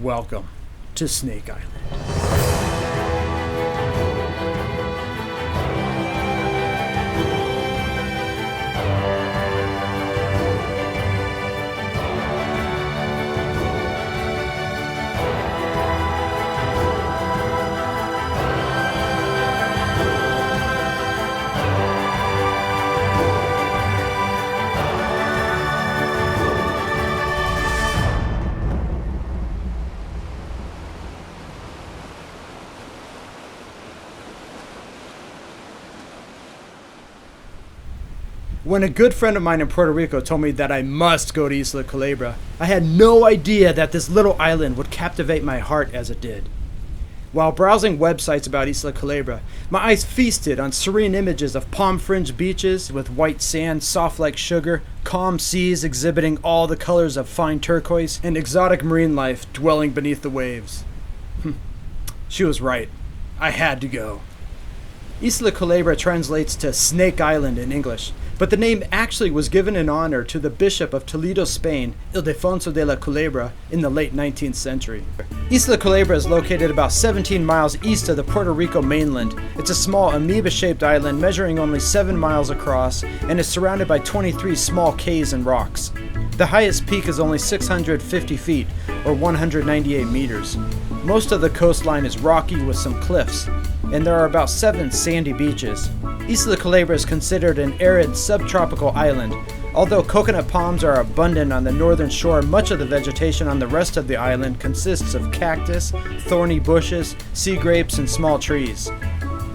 Welcome to Snake Island. When a good friend of mine in Puerto Rico told me that I must go to Isla Culebra, I had no idea that this little island would captivate my heart as it did. While browsing websites about Isla Culebra, my eyes feasted on serene images of palm-fringed beaches with white sand soft like sugar, calm seas exhibiting all the colors of fine turquoise, and exotic marine life dwelling beneath the waves. She was right. I had to go. Isla Culebra translates to Snake Island in English, but the name actually was given in honor to the Bishop of Toledo, Spain, Ildefonso de la Culebra, in the late 19th century. Isla Culebra is located about 17 miles east of the Puerto Rico mainland. It's a small amoeba-shaped island measuring only 7 miles across and is surrounded by 23 small cays and rocks. The highest peak is only 650 feet, or 198 meters. Most of the coastline is rocky with some cliffs, and there are about 7 sandy beaches. Isla Culebra is considered an arid subtropical island. Although coconut palms are abundant on the northern shore, much of the vegetation on the rest of the island consists of cactus, thorny bushes, sea grapes, and small trees.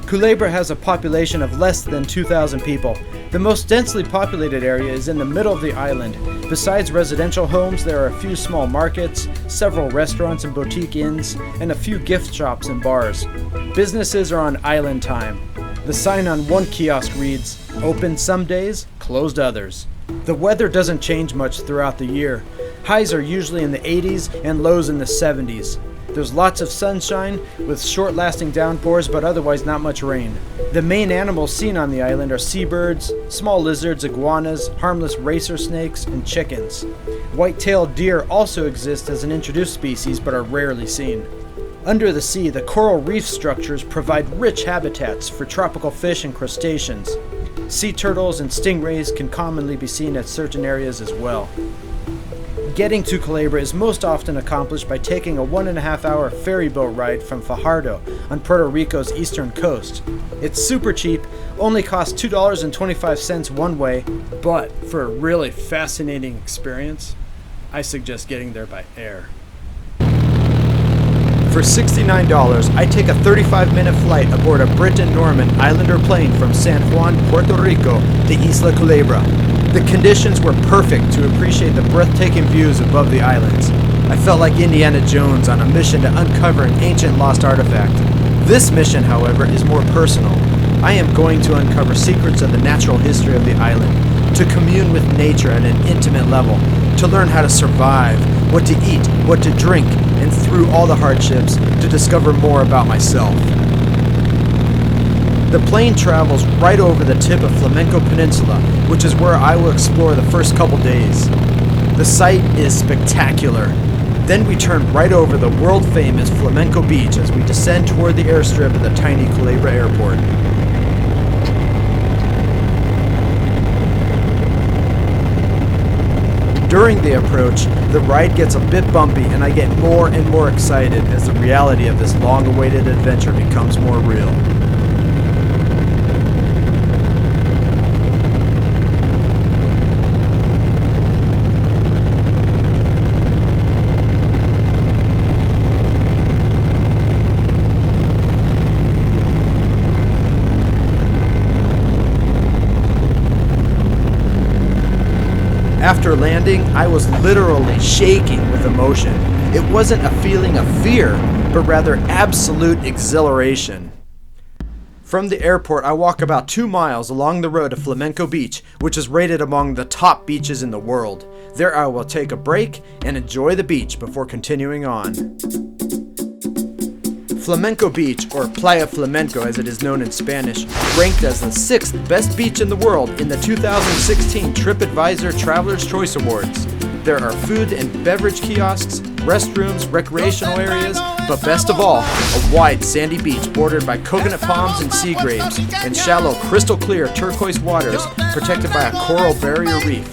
Culebra has a population of less than 2,000 people. The most densely populated area is in the middle of the island. Besides residential homes, there are a few small markets, several restaurants and boutique inns, and a few gift shops and bars. Businesses are on island time. The sign on one kiosk reads, "Open some days, closed others." The weather doesn't change much throughout the year. Highs are usually in the 80s and lows in the 70s. There's lots of sunshine with short-lasting downpours, but otherwise not much rain. The main animals seen on the island are seabirds, small lizards, iguanas, harmless racer snakes, and chickens. White-tailed deer also exist as an introduced species, but are rarely seen. Under the sea, the coral reef structures provide rich habitats for tropical fish and crustaceans. Sea turtles and stingrays can commonly be seen at certain areas as well. Getting to Culebra is most often accomplished by taking a 1.5-hour ferry boat ride from Fajardo on Puerto Rico's eastern coast. It's super cheap, only costs $2.25 one way, but for a really fascinating experience, I suggest getting there by air. For $69, I take a 35-minute flight aboard a Britten-Norman Islander plane from San Juan, Puerto Rico to Isla Culebra. The conditions were perfect to appreciate the breathtaking views above the islands. I felt like Indiana Jones on a mission to uncover an ancient lost artifact. This mission, however, is more personal. I am going to uncover secrets of the natural history of the island, to commune with nature at an intimate level, to learn how to survive, what to eat, what to drink, and through all the hardships, to discover more about myself. The plane travels right over the tip of Flamenco Peninsula, which is where I will explore the first couple days. The sight is spectacular. Then we turn right over the world-famous Flamenco Beach as we descend toward the airstrip of the tiny Culebra Airport. During the approach, the ride gets a bit bumpy and I get more and more excited as the reality of this long-awaited adventure becomes more real. After landing, I was literally shaking with emotion. It wasn't a feeling of fear, but rather absolute exhilaration. From the airport, I walk about 2 miles along the road to Flamenco Beach, which is rated among the top beaches in the world. There I will take a break and enjoy the beach before continuing on. Flamenco Beach, or Playa Flamenco as it is known in Spanish, ranked as the 6th best beach in the world in the 2016 TripAdvisor Traveler's Choice Awards. There are food and beverage kiosks, restrooms, recreational areas, but best of all, a wide sandy beach bordered by coconut palms and sea grapes, and shallow, crystal clear turquoise waters protected by a coral barrier reef.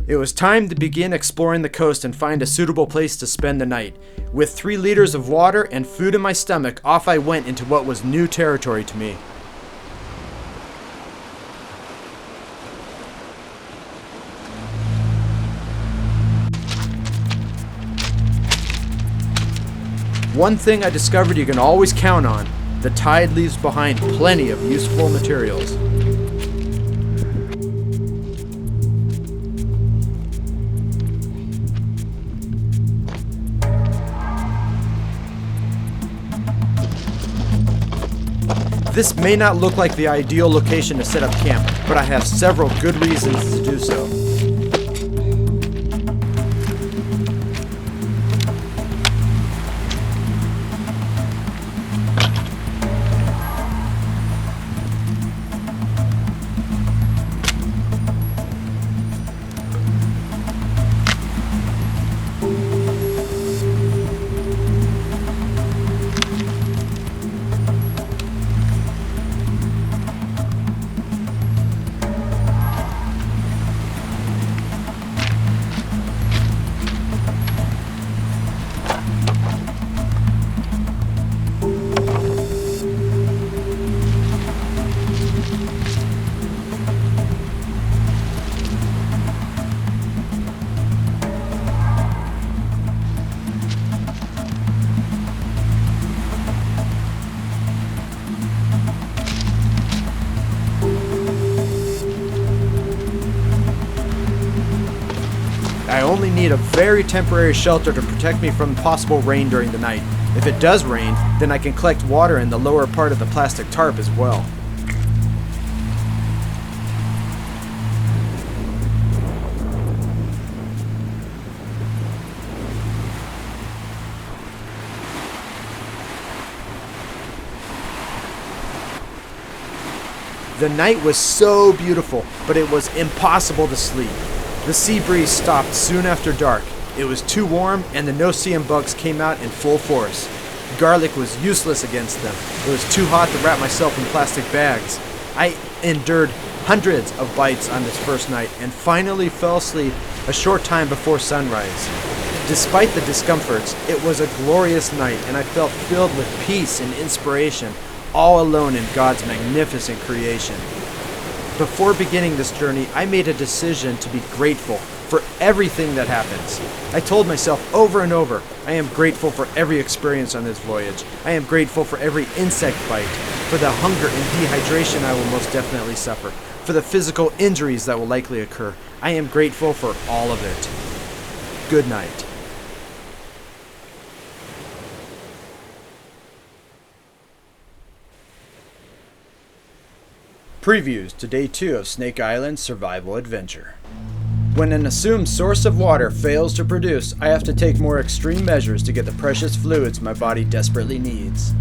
It was time to begin exploring the coast and find a suitable place to spend the night. With 3 liters of water and food in my stomach, off I went into what was new territory to me. One thing I discovered you can always count on: the tide leaves behind plenty of useful materials. This may not look like the ideal location to set up camp, but I have several good reasons to do so. I only need a very temporary shelter to protect me from possible rain during the night. If it does rain, then I can collect water in the lower part of the plastic tarp as well. The night was so beautiful, but it was impossible to sleep. The sea breeze stopped soon after dark. It was too warm, and the no-see-em bugs came out in full force. Garlic was useless against them. It was too hot to wrap myself in plastic bags. I endured hundreds of bites on this first night and finally fell asleep a short time before sunrise. Despite the discomforts, it was a glorious night, and I felt filled with peace and inspiration, all alone in God's magnificent creation. Before beginning this journey, I made a decision to be grateful for everything that happens. I told myself over and over, I am grateful for every experience on this voyage. I am grateful for every insect bite, for the hunger and dehydration I will most definitely suffer, for the physical injuries that will likely occur. I am grateful for all of it. Good night. Previews to Day 2 of Snake Island's survival adventure. When an assumed source of water fails to produce, I have to take more extreme measures to get the precious fluids my body desperately needs.